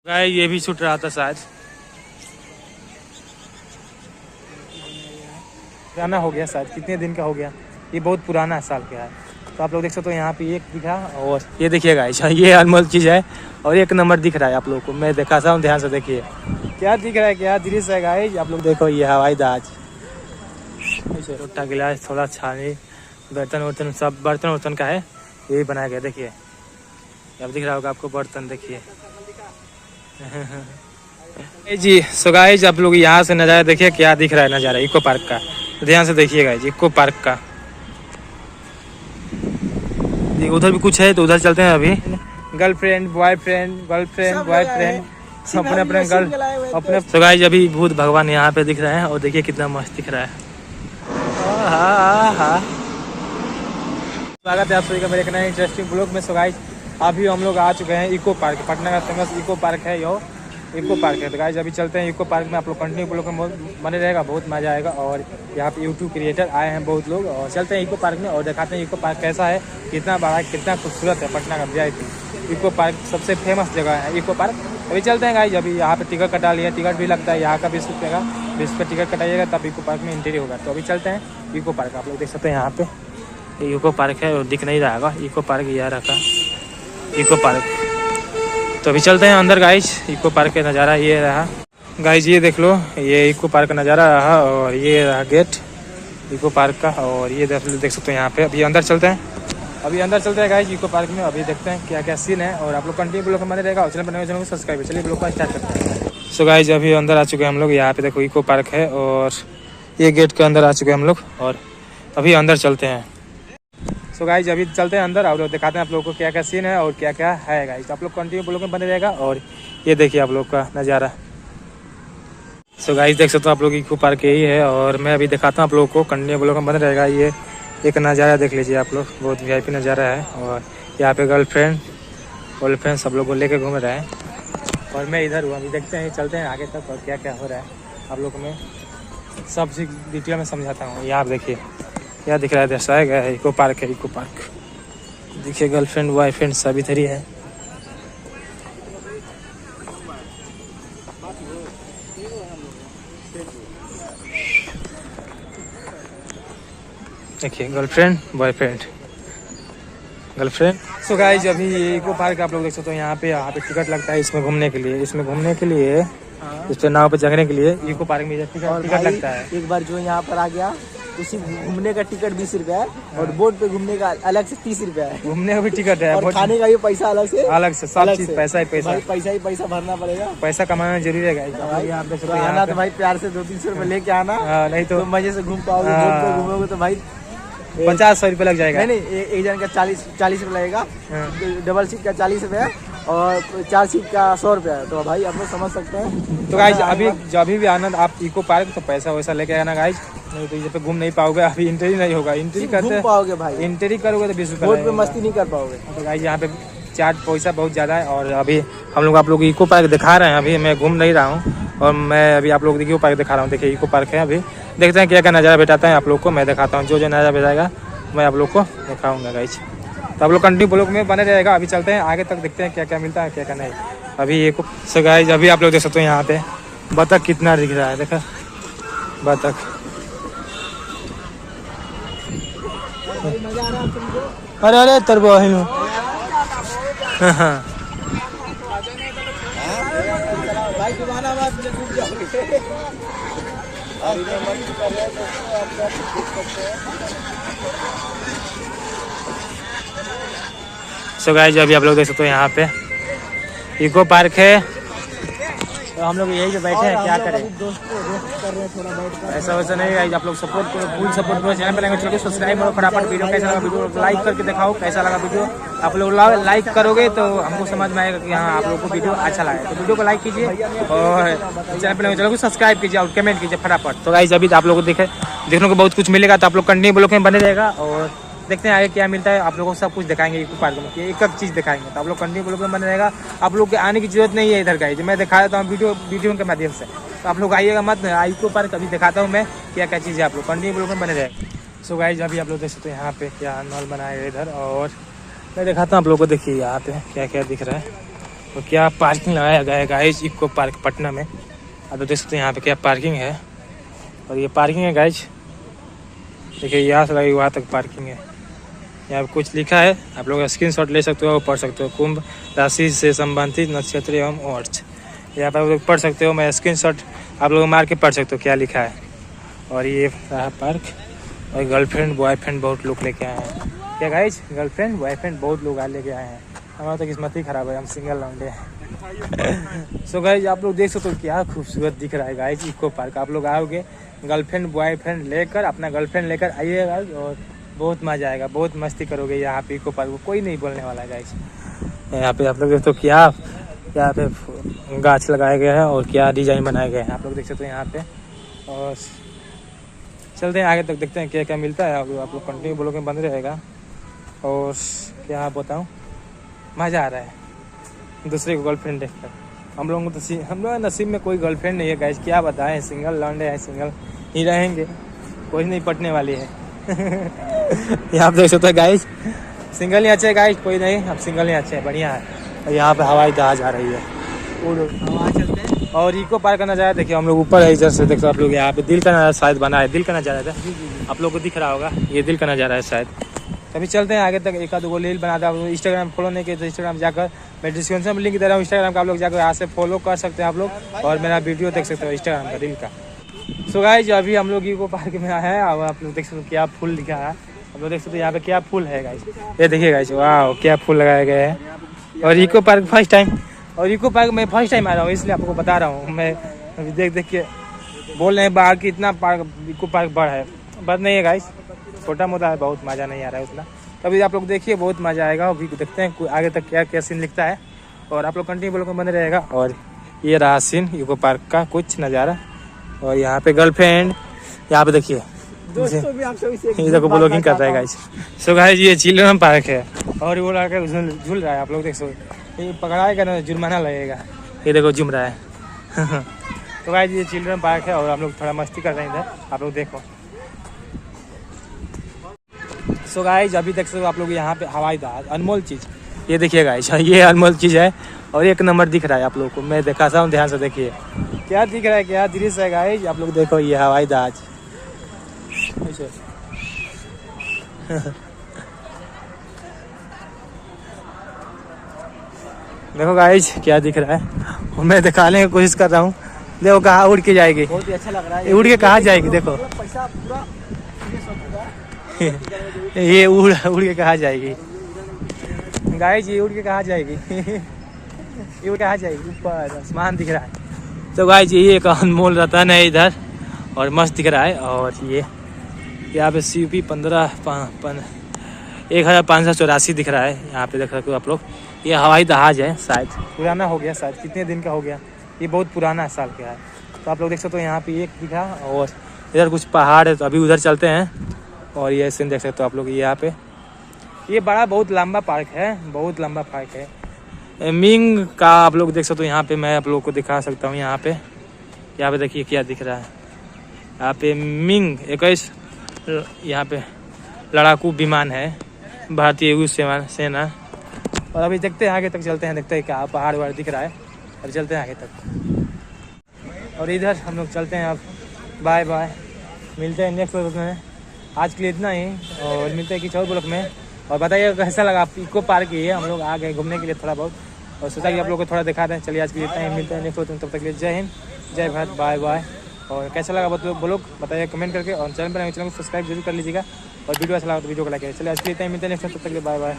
Guys ये भी छूट रहा था शायद, पुराना हो गया शायद, कितने दिन का हो गया, ये बहुत पुराना साल का है। तो आप लोग देख सकते हो यहाँ पे एक दिखा, और ये देखिए गाइस ये अनमोल चीज़ है और एक नंबर दिख रहा है आप लोगों को। मैं दिखाता हूँ, ध्यान से देखिए क्या दिख रहा है, क्या दृश्य है गाइस। आप लोग देखो ये हवाई जहाज, लोटा गिलास, थोड़ा छानी, बर्तन वर्तन, सब बर्तन वर्तन का है, यही बनाया गया। देखिए अब दिख रहा होगा आपको बर्तन, देखिए जी। सो गाइस आप लोग यहाँ से नज़ारा देखिए, क्या दिख रहा है नज़ारा इको पार्क का, तो ध्यान से देखिएगा जी इको पार्क का। उधर भी कुछ है तो उधर चलते हैं अभी। गर्लफ्रेंड बॉयफ्रेंड, गर्लफ्रेंड बॉयफ्रेंड, अपने अपने गर्ल अपने। सो गाइस अभी भूत भगवान यहाँ पे दिख रहे हैं और देखिए कितना मस्त दिख रहा है। स्वागत है आप सभी का मेरे एक नए इंटरेस्टिंग ब्लॉग में। सो गाइस अभी हम लोग आ चुके हैं इको पार्क, पटना का फेमस इको पार्क है यो, इको पार्क है। तो गाइस अभी चलते हैं इको पार्क में, आप लोग कंटिन्यू ब्लॉग में बने रहेगा, बहुत मजा आएगा। और यहाँ पे यूट्यूब क्रिएटर आए हैं बहुत लोग, और चलते हैं इको पार्क में और दिखाते हैं इको पार्क कैसा है, कितना बड़ा है, कितना खूबसूरत है। पटना का VIP इको पार्क सबसे फेमस जगह है इको पार्क। अभी चलते हैं गाइस, अभी यहाँ पे टिकट कटा लिया, टिकट भी लगता है यहाँ का 20 रुपये का, 20 रुपये टिकट कटाइएगा तब इको पार्क में एंट्री होगा। तो अभी चलते हैं इको पार्क, आप लोग देख सकते हैं यहाँ पे इको पार्क है और दिख नहीं रहा होगा इको पार्क, यह रखा इको पार्क। तो अभी चलते हैं अंदर गाइस, इको पार्क का नज़ारा ये रहा गाइस, ये देख लो ये इको पार्क का नज़ारा रहा, और ये रहा गेट इको पार्क का, और ये देख सकते हैं यहाँ पे। अभी अंदर चलते हैं, अभी अंदर चलते हैं गाइस इको पार्क में, अभी देखते हैं क्या क्या सीन है। और आप लोग कंटिन्यू ब्लॉग में बने रहेगा और चैनल बनाए चैनल को सब्सक्राइब, चलिए ब्लॉग का स्टार्ट करते हैं। सो गाइस अभी अंदर आ चुके हैं हम लोग, यहाँ पे देखो इको पार्क है और ये गेट के अंदर आ चुके हैं हम लोग, और अभी अंदर चलते हैं। सो गाइस अभी चलते हैं अंदर और दिखाते हैं आप लोगों को क्या क्या सीन है और क्या क्या है गाइस। आप लोग कंटिन्यू ब्लॉग में बने रहेगा और ये देखिए आप लोग का नज़ारा। सो गाइस देख सकते हो आप लोग इको पार्क यही है, और मैं अभी दिखाता हूँ आप लोगों को, कंटिन्यू ब्लॉग में बने रहेगा। ये एक नज़ारा देख लीजिए आप लोग, बहुत VIP नज़ारा है, और यहाँ पे गर्लफ्रेंड सब लोग को लेके घूम रहे हैं, और मैं इधर हुआ। अभी देखते हैं, चलते हैं आगे तक और क्या क्या हो रहा है आप लोग को मैं सब चीज़ डिटेल में समझाता हूँ। यहाँ आप देखिए क्या दिख रहा है, दर्शाया गया है इको पार्क है, इको पार्क देखिए, गर्लफ्रेंड बॉयफ्रेंड सब इधर ही है। देखिए girlfriend boyfriend, girlfriend. So guys अभी ये इको पार्क आप लोग देख सकते हो, यहाँ पे टिकट लगता है इसमें घूमने के लिए, इस पे नाव पे चढ़ने के लिए इको पार्क में टिकट लगता है। एक बार जो यहाँ पर आ गया, उसी घूमने का टिकट 20 रुपया है, और बोट पे घूमने का अलग से 30 रुपया है। घूमने का भी टिकट है और खाने का भी पैसा अलग से सब चीज पैसा ही पैसा, पैसा भरना पड़ेगा। पैसा कमाना जरूरी है गाइस। तो आना तो भाई प्यार से 200-300 रुपये लेके आना, नहीं तो मजे से घूम पाओगे। बोट पे घूमोगे तो भाई 50-100 रुपये लग जाएगा। नहीं एक जन का 40 रुपये लगेगा, डबल सीट का 40 रुपये और 4 सीट का 100 रुपया है। तो भाई आप लोग समझ सकते हैं। तो गाइस अभी जब भी आनंद आप इको पार्क तो पैसा वैसा लेके आना गाइस, नहीं तो यहाँ पे घूम नहीं पाओगे। अभी एंट्री नहीं होगा, एंट्री करते पाओगे भाई, एंट्री करोगे तो 20 रुपये, बोट पे मस्ती नहीं कर पाओगे। तो गाइस यहाँ पे चार्ज पैसा बहुत ज़्यादा है। और अभी हम लोग आप लोग इको पार्क दिखा रहे हैं, अभी मैं घूम नहीं रहा हूँ, और मैं अभी आप लोग इको पार्क दिखा रहा हूँ। देखिए इको पार्क है, अभी देखते हैं क्या क्या नज़ारा बैठाता है आप लोग को, मैं दिखाता हूँ। जो नज़ारा बैठाएगा मैं आप लोग को दिखाऊंगा गाइस, तो आप लोग कंटिन्यू ब्लॉग में बने रहेगा। अभी चलते हैं आगे तक, देखते हैं क्या क्या मिलता है क्या क्या नहीं। अभी ये सो गाइस अभी आप लोग देख सकते हो यहाँ पे बतख कितना दिख रहा है, देखा बतख। अरे अरे तरबो सो गाइस अभी आप लोग देख सकते हो यहाँ पे इको पार्क है, तो हम लोग यही पे बैठे हैं, क्या करें ऐसा वैसा नहीं गाइस। आप लोग सपोर्ट करो, फुल सपोर्ट करो, चैनल पर चलो सब्सक्राइब करो फटाफट। वीडियो कैसा लगा, वीडियो को लाइक करके दिखाओ कैसा लगा वीडियो। आप लोग लाइक करोगे तो हमको समझ में आएगा कि हाँ आप लोग को वीडियो अच्छा लगा, तो वीडियो को लाइक कीजिए और चैनल पर चलो को सब्सक्राइब कीजिए और कमेंट कीजिए फटाफट। तो गाइस अभी आप लोगों को देखने को बहुत कुछ मिलेगा, तो आप लोग कंटिन्यू ब्लॉग में बने रहेगा और देखते हैं आगे क्या मिलता है। आप लोगों को सब कुछ दिखाएंगे इको पार्क में, एक एक चीज़ दिखाएंगे, तो आप लोग कंटिन्यू ब्लॉग में बने रहेगा। आप लोग के आने की जरूरत नहीं है इधर का, मैं दिखा देता हूँ वीडियो के माध्यम से, तो आप लोग आइएगा मत। इको पार्क अभी दिखाता हूँ मैं क्या क्या चीज़ है, आप लोग कंटिन्यू ब्लॉग में बने रहेगा। सो गाइस अभी आप लोग देख सकते हैं यहाँ पे क्या नॉल बनाया है इधर, और मैं दिखाता हूँ आप लोग को। देखिए यहाँ पे क्या क्या दिख रहा है, तो क्या पार्किंग लगाया गया है गाइज इको पार्क पटना में। अब तो देख सकते हैं यहाँ पे क्या पार्किंग है, और ये पार्किंग है गाइज। देखिए यहाँ से लगी वहाँ तक पार्किंग है। यहाँ पे कुछ लिखा है, आप लोग स्क्रीनशॉट ले सकते हो और पढ़ सकते हो। कुंभ राशि से संबंधित नक्षत्र एवं वर्ष, यहाँ पर आप लोग पढ़ सकते हो। मैं स्क्रीनशॉट आप लोग मार के पढ़ सकते हो क्या लिखा है। और ये रहा पार्क, और गर्लफ्रेंड बॉयफ्रेंड बहुत लोग लेके आए हैं। क्या गाइज, गर्लफ्रेंड बॉयफ्रेंड बहुत लोग लेके आए हैं। हमारा तो किस्मत ही खराब है, हम सिंगल लौंडे हैं। सो गाइज आप लोग देख सकते हो क्या खूबसूरत दिख रहा है गाइज इको पार्क। आप लोग आओगे गर्लफ्रेंड बॉयफ्रेंड लेकर, अपना गर्लफ्रेंड लेकर आइएगा और बहुत मजा आएगा, बहुत मस्ती करोगे यहाँ पे इको पार्क। कोई नहीं बोलने वाला है गाइज। यहाँ पे आप लोग देख सकते हो क्या यहाँ पे गाछ लगाए गए हैं और क्या डिजाइन बनाए गए हैं, आप लोग देख सकते हो यहाँ पे। और चलते हैं आगे तक, देखते हैं क्या क्या मिलता है। आप लोग कंटिन्यू ब्लॉग में बंद रहेगा। और क्या बताऊँ, मज़ा आ रहा है दूसरे को गर्लफ्रेंड देखकर। हम लोगों को तो हम लोग नसीब में कोई गर्लफ्रेंड नहीं है गाइज, क्या बताएं। सिंगल लौंडे हैं, सिंगल ही रहेंगे, कोई नहीं पटने वाली है। यहाँ पे देख सकते हो गाइज, सिंगल ही अच्छे है गाइज, कोई नहीं, अब सिंगल ही अच्छे है, बढ़िया है। और यहाँ पे हवाई जहाज आ रही है, हवा चलते हैं। और इको पार्क का नज़ारा देखिए, हम लोग ऊपर है इधर से, देखो आप लोग यहाँ पे दिल का नज़ारा शायद बना है, दिल का नज़ारा था, आप लोग को दिख रहा होगा, ये दिल का नज़ारा है शायद। अभी चलते हैं आगे तक, एक आध गो रील बनाता हूँ। इंस्टाग्राम फॉलो नहीं किया तो इंस्टाग्राम जाकर मैं डिस्क्रिप्शन में लिंक दे रहा हूँ इंस्टाग्राम का, आप लोग जाकर यहाँ से फॉलो कर सकते हैं आप लोग, और मेरा वीडियो देख सकते हो इंस्टाग्राम का रील का। सो गाइज अभी हम लोग इको पार्क में आए हैं, और आप लोग देख सकते हो क्या फूल लिखा है, आप लोग देख सकते हो यहाँ पे क्या फूल है गाइज, ये देखिए गाइज, वाह क्या फूल लगाए गए हैं। और इको पार्क फर्स्ट टाइम, और इको पार्क में फर्स्ट टाइम आ रहा हूँ, इसलिए आपको बता रहा हूँ। मैं अभी देख के बोल रहे हैं बाहर कि इतना पार्क इको पार्क बड़ा है, बड़ा नहीं है गाइज, छोटा मोटा है, बहुत मज़ा नहीं आ रहा है उतना। तभी आप लोग देखिए बहुत मज़ा आएगा। अभी देखते हैं आगे तक क्या क्या सीन लिखता है, और आप लोग कंटिन्यू ब्लॉग में बने रहेगा। और ये रहा सीन इको पार्क का कुछ नज़ारा। और यहाँ पे गर्लफ्रेंड, यहाँ पे देखिए दोस्तों भी आप सभी से इधर को ब्लॉगिंग कर रहा है गाइस। सो गाइस ये चिल्ड्रन पार्क है, और वो लड़का झूल रहा है, आप लोग देख सकते, ये पकड़ाएगा ना जुर्माना लगेगा, ये देखो झूम रहा है। तो गाइस ये चिल्ड्रन पार्क है, और हम लोग थोड़ा मस्ती कर रहे हैं इधर, आप लोग देखो। सो गाइस अभी तक से आप लोग यहाँ पे हवाई जहाज, अनमोल चीज़, ये देखिए गाइस, ये अनमोल चीज़ है, और एक नंबर दिख रहा है आप लोग को। मैं दिखाता हूँ, ध्यान से देखिए क्या दिख रहा है, क्या दृश्य है गाइस, आप लोग देखो ये हवाई जहाज। देखो गाइस क्या दिख रहा है, मैं दिखाने की कोशिश कर रहा हूँ। देखो कहाँ उड़ के जाएगी, बहुत ही अच्छा लग रहा है। उड़ के कहाँ जाएगी, देखो पैसा पूरा ये उड़ के कहाँ जाएगी गाइस, ये उड़ के कहाँ जाएगी। ये उड़ कहाँ जाएगी, ऊपर आसमान दिख रहा है। तो गाइस ये एक अनमोल रतन है इधर, और मस्त दिख रहा है। और ये यहाँ पे CP 15,584 दिख रहा है, यहाँ पे देख सकते हो आप लोग। ये हवाई जहाज है, शायद पुराना हो गया, शायद कितने दिन का हो गया, ये बहुत पुराना साल का है। तो आप लोग देख सकते हो यहाँ पे एक दिखा, और इधर कुछ पहाड़ है, तो अभी उधर चलते हैं। और ये सीन देख सकते हो आप लोग, यहाँ पे ये बड़ा बहुत लंबा पार्क है, बहुत लंबा पार्क है। मिंग का आप लोग देख सकते हो, यहाँ पे मैं आप लोग को दिखा सकता हूँ। यहाँ पे देखिए क्या दिख रहा है, यहाँ पे मिंग 21 यहाँ पे लड़ाकू विमान है, भारतीय वायु सेना। और अभी देखते हैं आगे तक, चलते हैं, देखते हैं क्या पहाड़ वहाड़ दिख रहा है, और चलते हैं आगे तक। और इधर हम लोग चलते हैं अब, बाय बाय, मिलते हैं नेक्स्ट ब्लॉग में। आज के लिए इतना ही, और मिलते हैं किसी और ब्लॉग में। और बताइए कैसा लगा, आप इको पार्क ही है, हम लोग आ गए घूमने के लिए थोड़ा बहुत, और सोचा कि आप लोग को थोड़ा दिखा दें। चलिए आज के लिए इतना ही, मिलते हैं नेक्स्ट ब्लॉग में, तब तक के लिए जय हिंद, जय भारत, बाय बाय। और कैसा लगा ब्लॉग बताइए कमेंट करके, और चैनल पर चैनल को सब्सक्राइब जरूर कर लीजिएगा, और वीडियो अच्छा लगा तो वीडियो को लाइक करिए। चलिए आज के लिए इतना ही, मिलते हैं नेक्स्ट, तब तक के लिए बाय बाय।